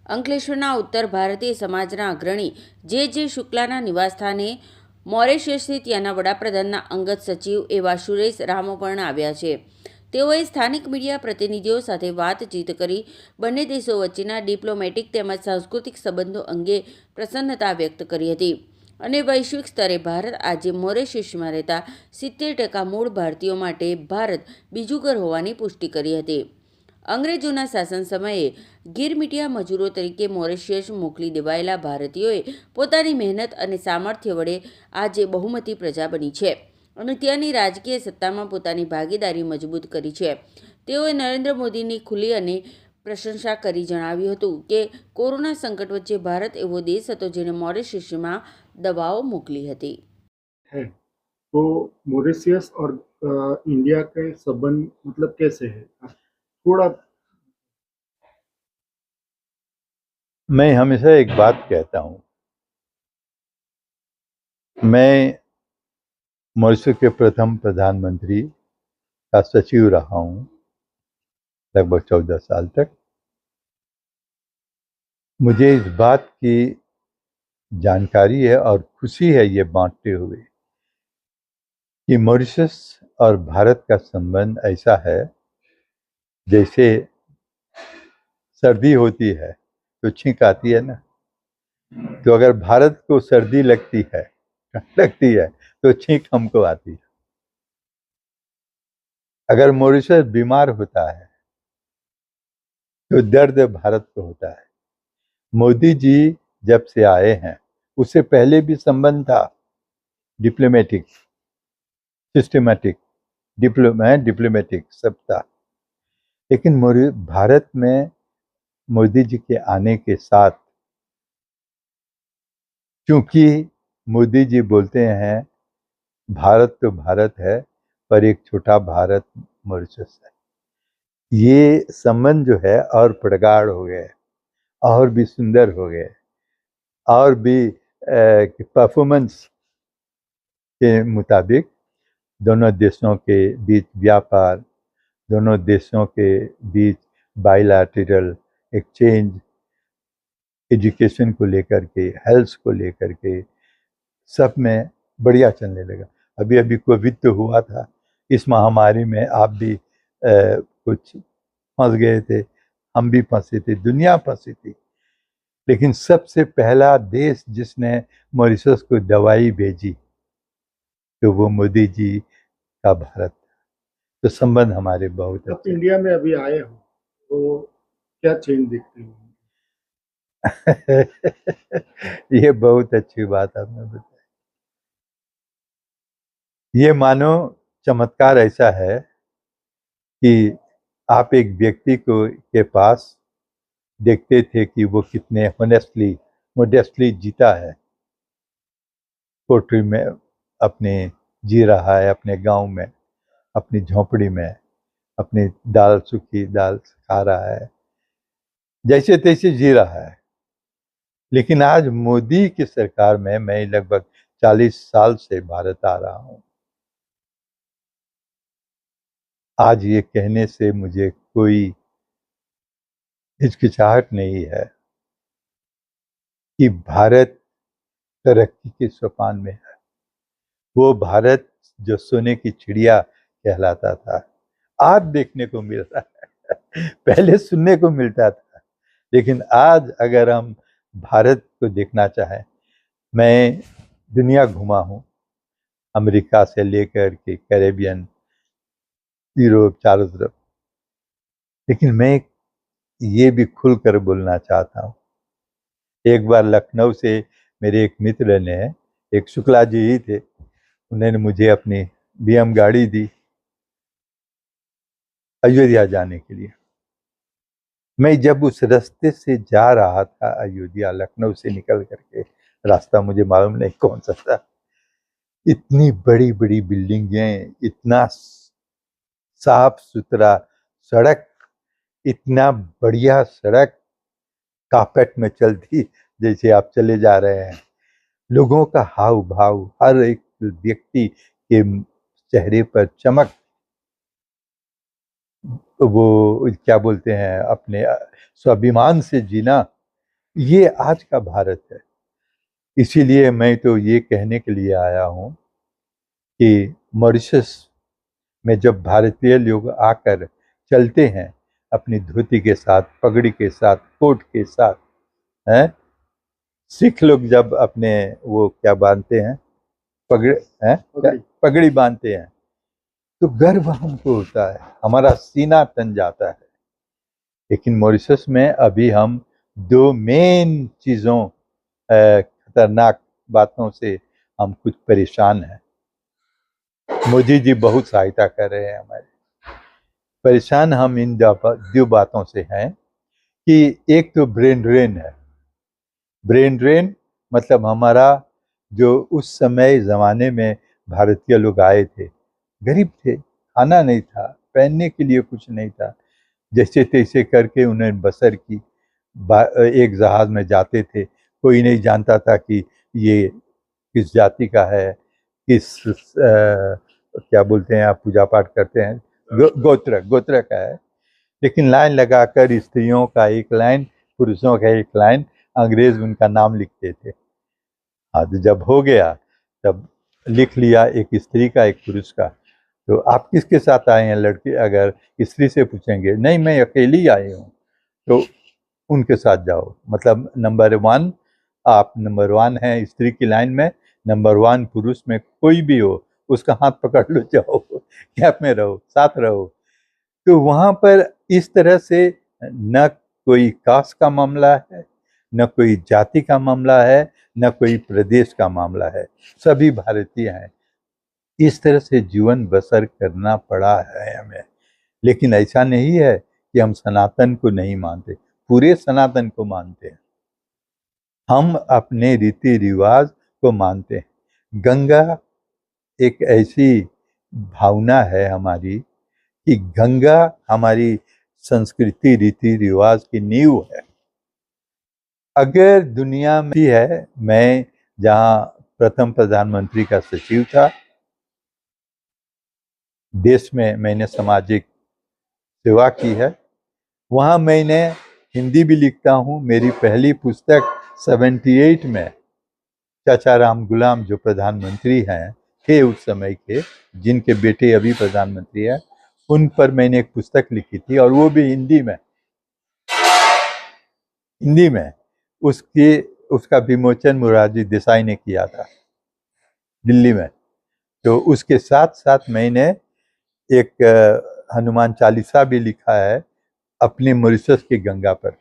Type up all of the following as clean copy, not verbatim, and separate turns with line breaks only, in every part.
અંકલેશ્વરના ઉત્તર ભારતીય સમાજના અગ્રણી જે શુક્લાના નિવાસસ્થાને મોરેશિયસથી ત્યાંના વડાપ્રધાનના અંગત સચિવ એવા સુરેશ રામપર્ણ આવ્યા છે. તેઓએ સ્થાનિક મીડિયા પ્રતિનિધિઓ સાથે વાતચીત કરી બંને દેશો વચ્ચેના ડિપ્લોમેટિક તેમજ સાંસ્કૃતિક સંબંધો અંગે પ્રસન્નતા વ્યક્ત કરી હતી અને વૈશ્વિક સ્તરે ભારત આજે મોરેશિયસમાં રહેતા 70% મૂળ ભારતીયો માટે ભારત બીજું ઘર હોવાની પુષ્ટિ કરી હતી. અંગ્રેજોના શાસન સમયે ગીરમીટિયા મજૂરો તરીકે મોરેશિયસ મોકલી દેવાયેલા ભારતીયોએ પોતાની મહેનત અને સામર્થ્ય વડે આજે બહુમતી પ્રજા બની છે અને ત્યાંની રાજકીય સત્તામાં પોતાની ભાગીદારી મજબૂત કરી છે. તેઓએ નરેન્દ્ર મોદીની ખુલ્લી અને પ્રશંસા કરી જણાવ્યું હતું કે કોરોના સંકટ વચ્ચે ભારત એવો દેશ હતો જેણે મોરેશિયસમાં દવાઓ મોકલી હતી.
तो मॉरिशस और इंडिया के संबंध मतलब कैसे है, थोड़ा।
मैं हमेशा एक बात कहता हूँ, मैं मॉरिशस के प्रथम प्रधानमंत्री का सचिव रहा हूँ लगभग 14 साल तक. मुझे इस बात की जानकारी है और खुशी है ये बांटते हुए कि मॉरिशस और भारत का संबंध ऐसा है जैसे सर्दी होती है तो छींक आती है ना, तो अगर भारत को सर्दी लगती है तो छींक हमको आती है. अगर मॉरिशस बीमार होता है तो दर्द भारत को होता है. मोदी जी जब से आए हैं उससे पहले भी संबंध था, डिप्लोमेटिक, सिस्टमैटिक, डिप्लोमेटिक सब था. लेकिन भारत में मोदी जी के आने के साथ, क्योंकि मोदी जी बोलते हैं भारत तो भारत है पर एक छोटा भारत मॉरिशस है, ये संबंध जो है और प्रगाढ़ हो गए और भी सुंदर हो गए और भी परफॉर्मेंस के मुताबिक दोनों देशों के बीच व्यापार, दोनों देशों के बीच बायलैटरल एक्सचेंज, एजुकेशन को लेकर के, हेल्थ को लेकर के सब में बढ़िया चलने लगा. अभी अभी कोविड तो हुआ था, इस महामारी में आप भी कुछ फंस गए थे, हम भी फंसे थे, दुनिया फंसी थी. लेकिन सबसे पहला देश जिसने मॉरिशस को दवाई भेजी तो वो मोदी जी का भारत. तो संबंध हमारे बहुत
अच्छे. इंडिया में अभी आए हो तो क्या चेंज दिखते हैं?
ये बहुत अच्छी बात आपने बताई. ये मानो चमत्कार ऐसा है कि आप एक व्यक्ति को के पास देखते थे कि वो कितने मोडेस्टली जीता है, कोठरी में अपने जी रहा है, अपने गांव में, अपनी झोपड़ी में, अपनी सूखी दाल खा रहा है, जैसे तैसे जी रहा है. लेकिन आज मोदी की सरकार में मैं लगभग 40 साल से भारत आ रहा हूं. आज ये कहने से मुझे कोई हिचकिचाहट नहीं है कि भारत तरक्की के सोपान में है. वो भारत जो सोने की चिड़िया कहलाता था आज देखने को मिल रहा है. पहले सुनने को मिलता था, लेकिन आज अगर हम भारत को देखना चाहें, मैं दुनिया घुमा हूँ, अमेरिका से लेकर के कैरेबियन, यूरोप, चारों तरफ. लेकिन मैं ये भी खुलकर बोलना चाहता हूँ. एक बार लखनऊ से मेरे एक मित्र ने, एक शुक्ला जी ही थे, उन्होंने मुझे अपनी BM गाड़ी दी अयोध्या जाने के लिए. मैं जब उस रास्ते से जा रहा था अयोध्या, लखनऊ से निकल करके, रास्ता मुझे मालूम नहीं कौन सा था, इतनी बड़ी बड़ी बिल्डिंगें, इतना साफ सुथरा सड़क, इतना बढ़िया सड़क, कार्पेट में चलती जैसे आप चले जा रहे हैं. लोगों का हाव भाव, हर एक व्यक्ति के चेहरे पर चमक, वो क्या बोलते हैं, अपने स्वाभिमान से जीना, ये आज का भारत है। इसीलिए मैं तो ये कहने के लिए आया हूँ कि मॉरिशस में जब भारतीय लोग आकर चलते हैं अपनी धोती के साथ, पगड़ी के साथ, कोट के साथ, हैं, सिख लोग जब अपने वो क्या बांधते हैं, पगड़ी, हैं, पगड़ी बांधते हैं, तो गर्व हमको होता है, हमारा सीना तन जाता है। लेकिन मॉरिशस में अभी हम दो मेन चीज़ों, खतरनाक बातों से हम कुछ परेशान हैं। मोदी जी बहुत सहायता कर रहे हैं हमारे। परेशान हम इन दो बातों से हैं कि एक तो ब्रेन ड्रेन है। ब्रेन ड्रेन मतलब हमारा जो उस समय ज़माने में भारतीय लोग आए थे, गरीब थे, खाना नहीं था, पहनने के लिए कुछ नहीं था, जैसे तैसे करके उन्हें बसर की। एक जहाज़ में जाते थे, कोई नहीं जानता था कि ये किस जाति का है, किस क्या बोलते हैं आप पूजा पाठ करते हैं, गोत्र का है। लेकिन लाइन लगाकर स्त्रियों का एक लाइन, पुरुषों का एक लाइन, अंग्रेज उनका नाम लिखते थे। आज जब हो गया तब लिख लिया एक स्त्री का, एक पुरुष का। तो आप किसके साथ आए हैं लड़के, अगर स्त्री से पूछेंगे, नहीं मैं अकेली आई हूँ, तो उनके साथ जाओ। मतलब नंबर 1, आप नंबर 1 हैं स्त्री की लाइन में, नंबर 1 पुरुष में कोई भी हो, उसका हाथ पकड़ लो, जाओ कैंप में रहो, साथ रहो। तो वहाँ पर इस तरह से न कोई कास्ट का मामला है, न कोई जाति का मामला है, न कोई प्रदेश का मामला है, सभी भारतीय हैं। इस तरह से जीवन बसर करना पड़ा है हमें। लेकिन ऐसा नहीं है कि हम सनातन को नहीं मानते, पूरे सनातन को मानते हैं। हम अपने रीति रिवाज को मानते हैं। गंगा एक ऐसी भावना है हमारी कि गंगा हमारी संस्कृति, रीति रिवाज की नींव है। अगर दुनिया में है, मैं जहाँ प्रथम प्रधानमंत्री का सचिव था, देश में मैंने सामाजिक सेवा की है, वहाँ मैंने हिंदी भी लिखता हूँ। मेरी पहली पुस्तक 78 में चाचा राम गुलाम जो प्रधानमंत्री हैं थे उस समय के, जिनके बेटे अभी प्रधानमंत्री हैं, उन पर मैंने एक पुस्तक लिखी थी, और वो भी हिंदी में। उसका विमोचन मोरारजी देसाई ने किया था दिल्ली में। तो उसके साथ साथ मैंने एक हनुमान चालीसा भी लिखा है अपने मॉरिशस की गंगा पर।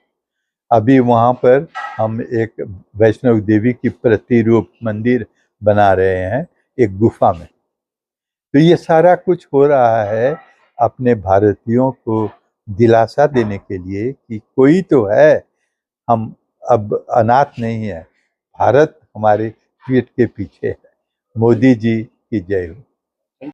अभी वहाँ पर हम एक वैष्णव देवी की प्रतिरूप मंदिर बना रहे हैं एक गुफा में। तो ये सारा कुछ हो रहा है अपने भारतीयों को दिलासा देने के लिए कि कोई तो है, हम अब अनाथ नहीं है, भारत हमारे पीठ के पीछे है। मोदी जी की जय हो।